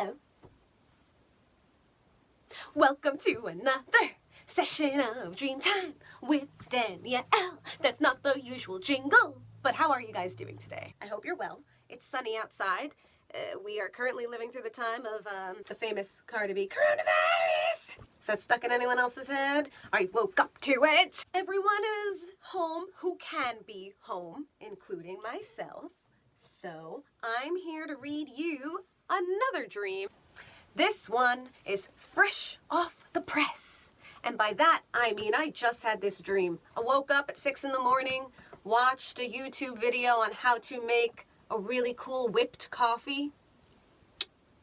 Uh-oh. Welcome to another session of Dreamtime with Danielle. That's not the usual jingle, but how are you guys doing today? I hope you're well. It's sunny outside. We are currently living through the time of the famous Cardi B coronavirus. Is that stuck in anyone else's head? I woke up to it. Everyone is home who can be home, including myself. So I'm here to read you another dream. This one is fresh off the press. And by that, I mean I just had this dream. I woke up at 6 in the morning, watched a YouTube video on how to make a really cool whipped coffee.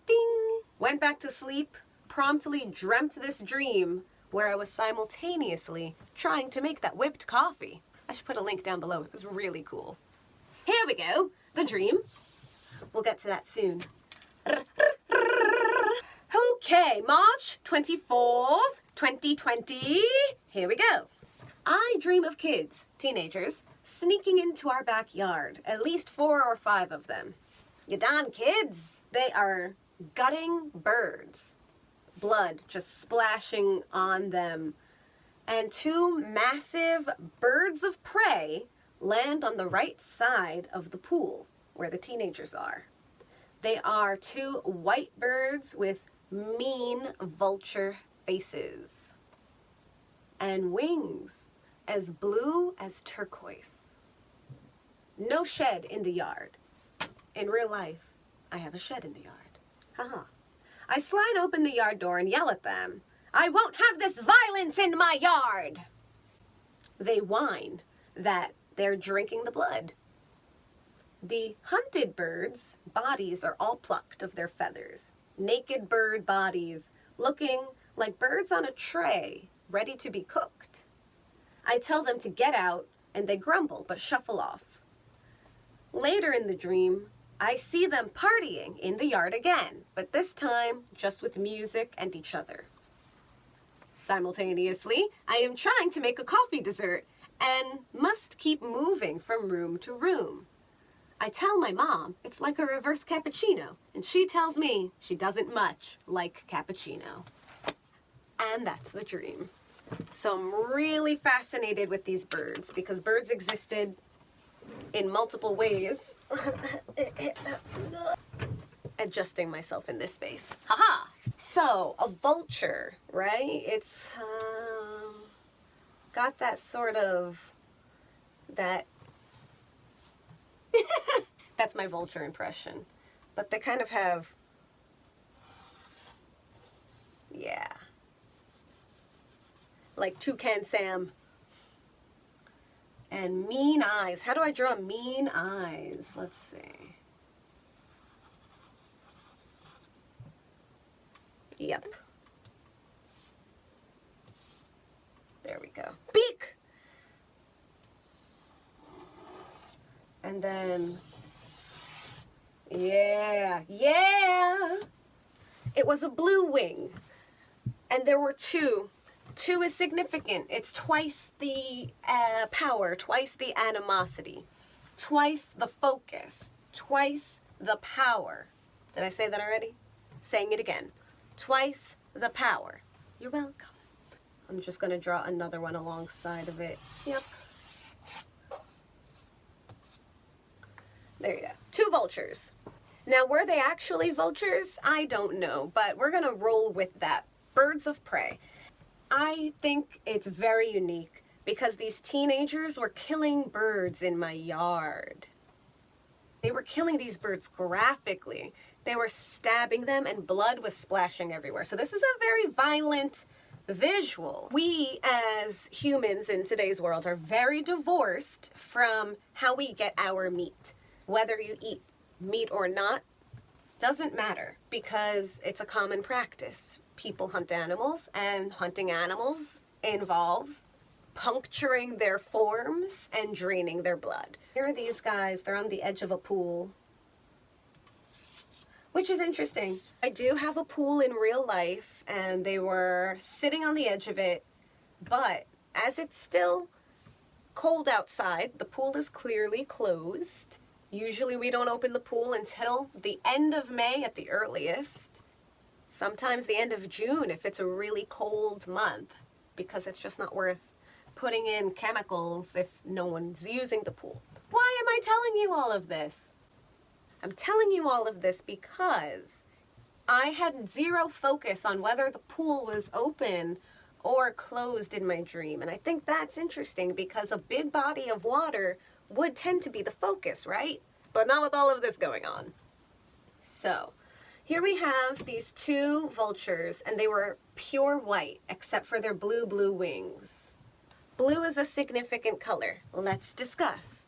Ding! Went back to sleep, promptly dreamt this dream where I was simultaneously trying to make that whipped coffee. I should put a link down below. It was really cool. Here we go. The dream. We'll get to that soon. Okay, March 24th, 2020. Here we go. I dream of kids, teenagers, sneaking into our backyard. At least 4 or 5 of them. You done, kids? They are gutting birds. Blood just splashing on them. And 2 massive birds of prey land on the right side of the pool where the teenagers are. They are 2 white birds with mean vulture faces and wings as blue as turquoise. No shed in the yard. In real life, I have a shed in the yard. Haha. I slide open the yard door and yell at them. I won't have this violence in my yard! They whine that they're drinking the blood. The hunted birds' bodies are all plucked of their feathers. Naked bird bodies, looking like birds on a tray, ready to be cooked. I tell them to get out, and they grumble but shuffle off. Later in the dream, I see them partying in the yard again, but this time just with music and each other. Simultaneously, I am trying to make a coffee dessert and must keep moving from room to room. I tell my mom it's like a reverse cappuccino, and she tells me she doesn't much like cappuccino. And that's the dream. So I'm really fascinated with these birds because birds existed in multiple ways. Adjusting myself in this space. Haha! So, a vulture, right? It's got that sort of, that, that's my vulture impression. But they kind of have, yeah, like Toucan Sam. And mean eyes. How do I draw mean eyes? Let's see. Yep. There we go. Beak! And then, yeah. It was a blue wing. And there were 2. 2 is significant. It's twice the power, twice the animosity, twice the focus, twice the power. Did I say that already? Saying it again. Twice the power. You're welcome. I'm just going to draw another one alongside of it. Yep. There you go. 2 vultures. Now, were they actually vultures? I don't know, but we're going to roll with that. Birds of prey. I think it's very unique because these teenagers were killing birds in my yard. They were killing these birds graphically. They were stabbing them and blood was splashing everywhere. So this is a very violent visual. We as humans in today's world are very divorced from how we get our meat. Whether you eat meat or not doesn't matter because it's a common practice. People hunt animals, and hunting animals involves puncturing their forms and draining their blood. Here are these guys. They're on the edge of a pool, which is interesting. I do have a pool in real life, and they were sitting on the edge of it, but as it's still cold outside, the pool is clearly closed. Usually we don't open the pool until the end of May at the earliest. Sometimes the end of June if it's a really cold month, because it's just not worth putting in chemicals if no one's using the pool. Why am I telling you all of this? I'm telling you all of this because I had zero focus on whether the pool was open or closed in my dream. And I think that's interesting because a big body of water would tend to be the focus, right? But not with all of this going on. So here we have these two vultures, and they were pure white except for their blue wings. Blue is a significant color. Let's discuss.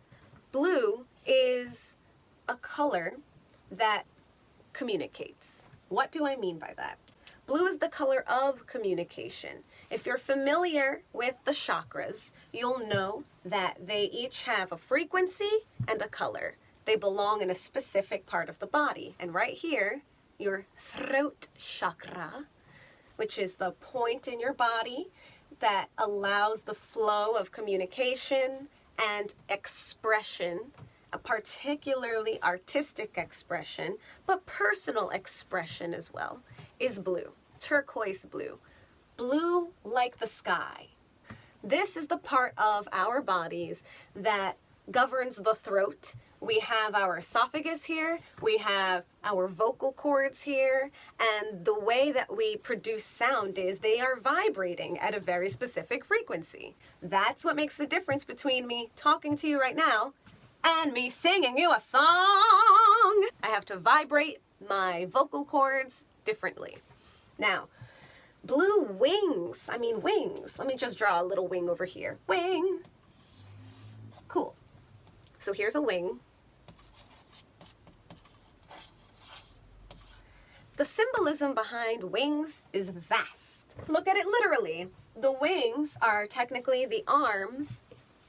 Blue is a color that communicates. What do I mean by that? Blue is the color of communication. If you're familiar with the chakras, you'll know that they each have a frequency and a color. They belong in a specific part of the body. And right here, your throat chakra, which is the point in your body that allows the flow of communication and expression, a particularly artistic expression, but personal expression as well, is blue, turquoise blue, blue like the sky. This is the part of our bodies that governs the throat. We have our esophagus here, we have our vocal cords here, and the way that we produce sound is they are vibrating at a very specific frequency. That's what makes the difference between me talking to you right now and me singing you a song. I have to vibrate my vocal cords differently. Now, blue wings, wings. Let me just draw a little wing over here. Wing. Cool. So here's a wing. The symbolism behind wings is vast. Look at it literally. The wings are technically the arms.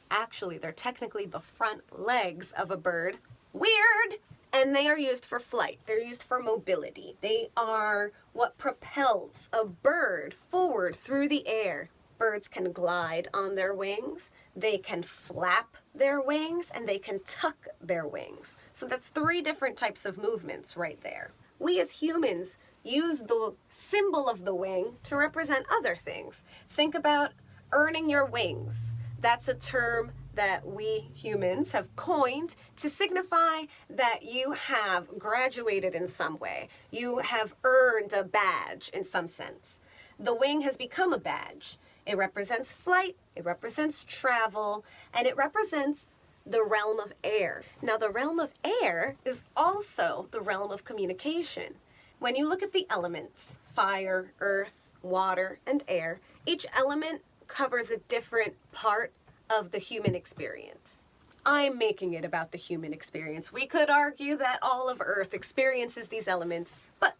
Actually, they're technically the front legs of a bird. Weird! And they are used for flight. They're used for mobility. They are what propels a bird forward through the air. Birds can glide on their wings, they can flap their wings, and they can tuck their wings. So that's 3 different types of movements right there. We as humans use the symbol of the wing to represent other things. Think about earning your wings. That's a term that we humans have coined to signify that you have graduated in some way. You have earned a badge in some sense. The wing has become a badge. It represents flight, it represents travel, and it represents the realm of air. Now, the realm of air is also the realm of communication. When you look at the elements, fire, earth, water, and air, each element covers a different part of the human experience. I'm making it about the human experience. We could argue that all of Earth experiences these elements, but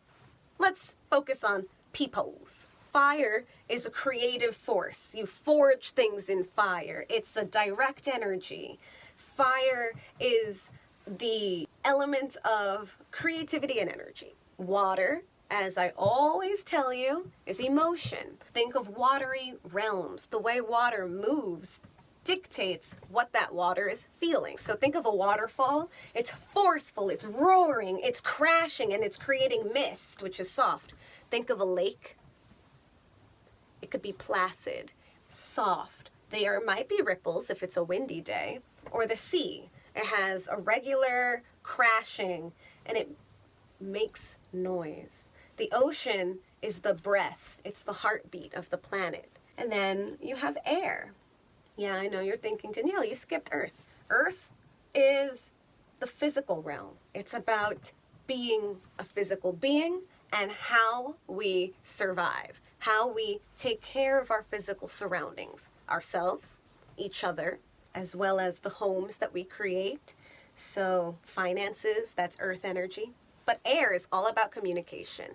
let's focus on peoples. Fire is a creative force. You forge things in fire. It's a direct energy. Fire is the element of creativity and energy. Water, as I always tell you, is emotion. Think of watery realms. The way water moves dictates what that water is feeling. So think of a waterfall. It's forceful, it's roaring, it's crashing, and it's creating mist, which is soft. Think of a lake. It could be placid, soft. There might be ripples if it's a windy day. Or the sea. It has a regular crashing, and it makes noise. The ocean is the breath. It's the heartbeat of the planet. And then you have air. Yeah, I know you're thinking, Danielle, you skipped Earth. Earth is the physical realm. It's about being a physical being and how we survive, how we take care of our physical surroundings, ourselves, each other, as well as the homes that we create. So finances, that's earth energy. But air is all about communication.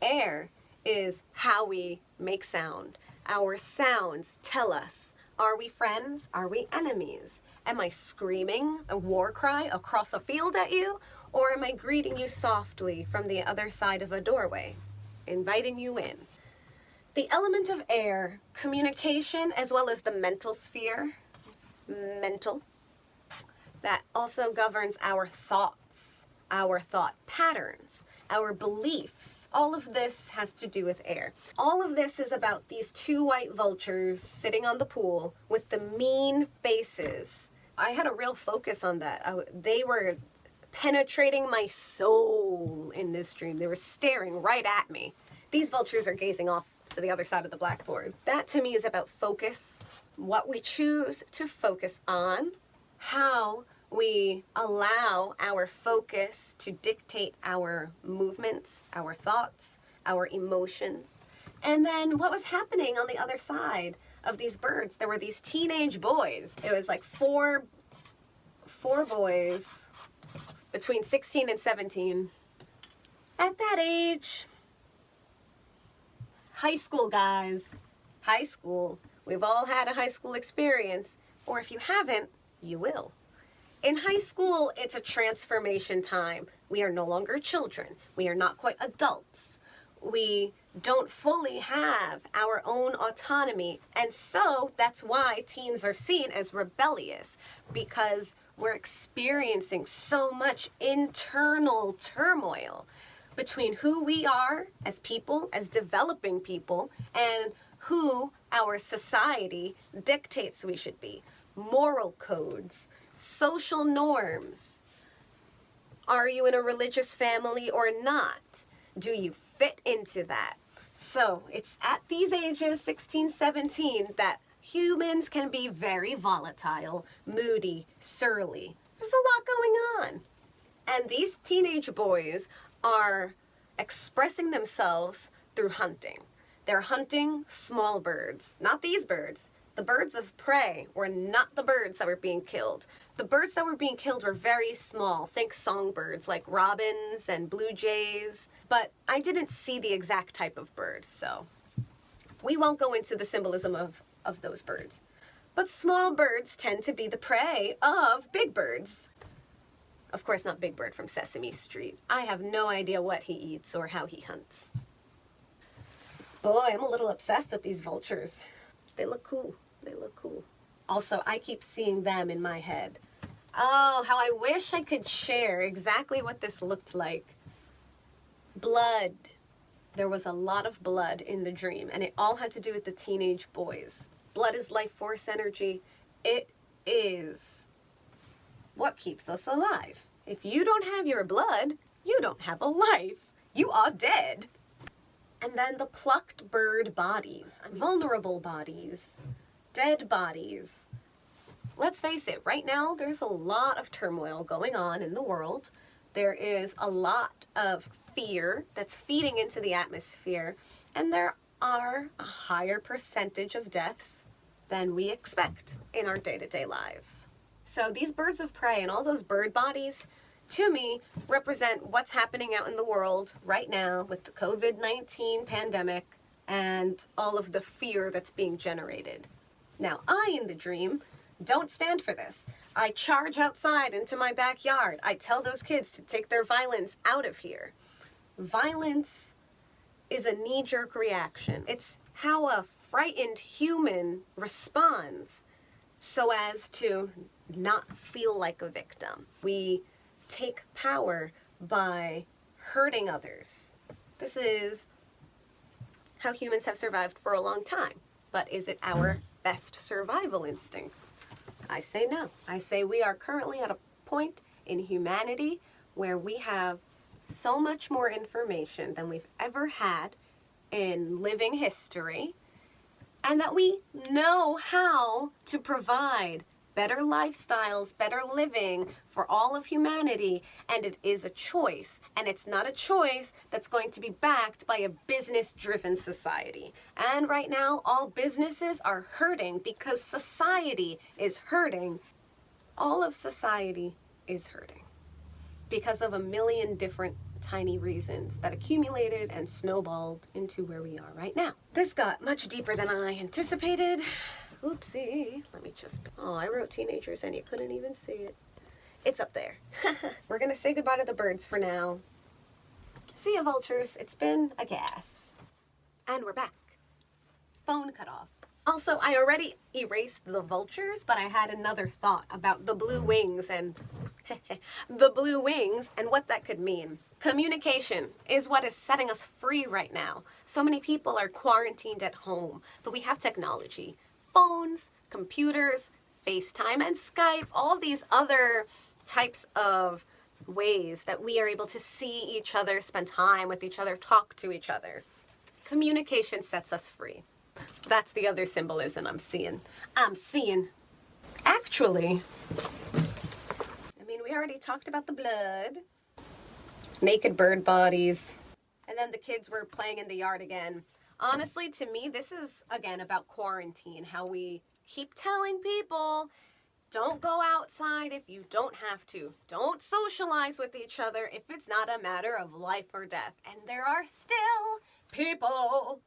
Air is how we make sound. Our sounds tell us, are we friends? Are we enemies? Am I screaming a war cry across a field at you? Or am I greeting you softly from the other side of a doorway, inviting you in? The element of air, communication, as well as the mental sphere, mental, that also governs our thoughts, our thought patterns, our beliefs, All of this has to do with air. All of this is about these two white vultures sitting on the pool with the mean faces. I had a real focus on that. They were penetrating my soul in this dream. They were staring right at me. These vultures are gazing off to the other side of the blackboard. That to me is about focus, what we choose to focus on, how we allow our focus to dictate our movements, our thoughts, our emotions. And then what was happening on the other side of these birds? There were these teenage boys. It was like four boys between 16 and 17. At that age, high school, guys, high school. We've all had a high school experience, or if you haven't, you will. In high school, it's a transformation time. We are no longer children. We are not quite adults. We don't fully have our own autonomy. And so that's why teens are seen as rebellious, because we're experiencing so much internal turmoil between who we are as people, as developing people, and who our society dictates we should be. Moral codes, social norms. Are you in a religious family or not? Do you fit into that? So it's at these ages, 16, 17, that humans can be very volatile, moody, surly. There's a lot going on. And these teenage boys are expressing themselves through hunting. They're hunting small birds, not these birds. The birds of prey were not the birds that were being killed. The birds that were being killed were very small. Think songbirds like robins and blue jays. But I didn't see the exact type of bird, so we won't go into the symbolism of those birds. But small birds tend to be the prey of big birds. Of course, not Big Bird from Sesame Street. I have no idea what he eats or how he hunts. Boy, I'm a little obsessed with these vultures. They look cool. They look cool. Also, I keep seeing them in my head. Oh, how I wish I could share exactly what this looked like. Blood. There was a lot of blood in the dream, and it all had to do with the teenage boys. Blood is life force energy. It is what keeps us alive. If you don't have your blood, you don't have a life. You are dead. And then the plucked bird bodies, vulnerable bodies, dead bodies. Let's face it, right now there's a lot of turmoil going on in the world. There is a lot of fear that's feeding into the atmosphere, and there are a higher percentage of deaths than we expect in our day-to-day lives. So these birds of prey and all those bird bodies, to me, represent what's happening out in the world right now with the COVID-19 pandemic and all of the fear that's being generated. Now, I, in the dream, don't stand for this. I charge outside into my backyard. I tell those kids to take their violence out of here. Violence is a knee-jerk reaction. It's how a frightened human responds so as to not feel like a victim. We take power by hurting others. This is how humans have survived for a long time. But is it our best survival instinct? I say no. I say we are currently at a point in humanity where we have so much more information than we've ever had in living history, and that we know how to provide better lifestyles, better living for all of humanity, and it is a choice. And it's not a choice that's going to be backed by a business-driven society. And right now, all businesses are hurting because society is hurting. All of society is hurting because of a million different tiny reasons that accumulated and snowballed into where we are right now. This got much deeper than I anticipated. Oopsie. Let me just... Oh, I wrote teenagers and you couldn't even see it. It's up there. We're gonna say goodbye to the birds for now. See ya, vultures. It's been a gas. And we're back. Phone cut off. Also, I already erased the vultures, but I had another thought about the blue wings and the blue wings and what that could mean. Communication is what is setting us free right now. So many people are quarantined at home, but we have technology. Phones, computers, FaceTime and Skype, all these other types of ways that we are able to see each other, spend time with each other, talk to each other. Communication sets us free. That's the other symbolism I'm seeing. Actually, I mean, we already talked about the blood, naked bird bodies, and then the kids were playing in the yard again. Honestly, to me, this is, again, about quarantine, how we keep telling people, don't go outside if you don't have to. Don't socialize with each other if it's not a matter of life or death. And there are still people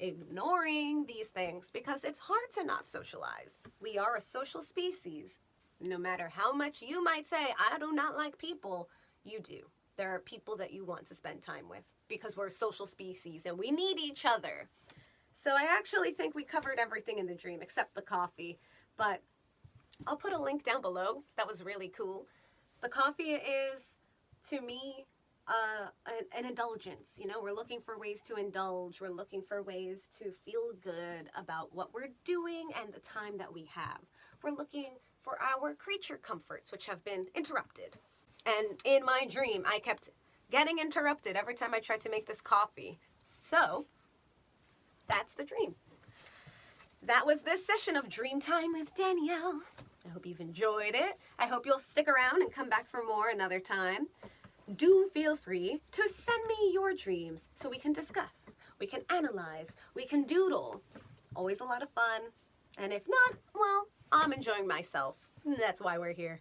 ignoring these things because it's hard to not socialize. We are a social species. No matter how much you might say, I do not like people, you do. There are people that you want to spend time with because we're a social species and we need each other. So I actually think we covered everything in the dream except the coffee, but I'll put a link down below. That was really cool. The coffee is, to me, an indulgence. You know, we're looking for ways to indulge. We're looking for ways to feel good about what we're doing and the time that we have. We're looking for our creature comforts, which have been interrupted. And in my dream, I kept getting interrupted every time I tried to make this coffee. So, that's the dream. That was this session of Dreamtime with Danielle. I hope you've enjoyed it. I hope you'll stick around and come back for more another time. Do feel free to send me your dreams so we can discuss, we can analyze, we can doodle. Always a lot of fun. And if not, well, I'm enjoying myself. That's why we're here.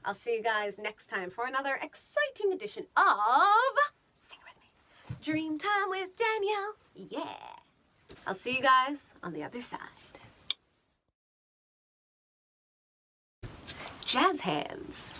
I'll see you guys next time for another exciting edition of, sing it with me, Dreamtime with Danielle. Yeah. I'll see you guys on the other side. Jazz hands.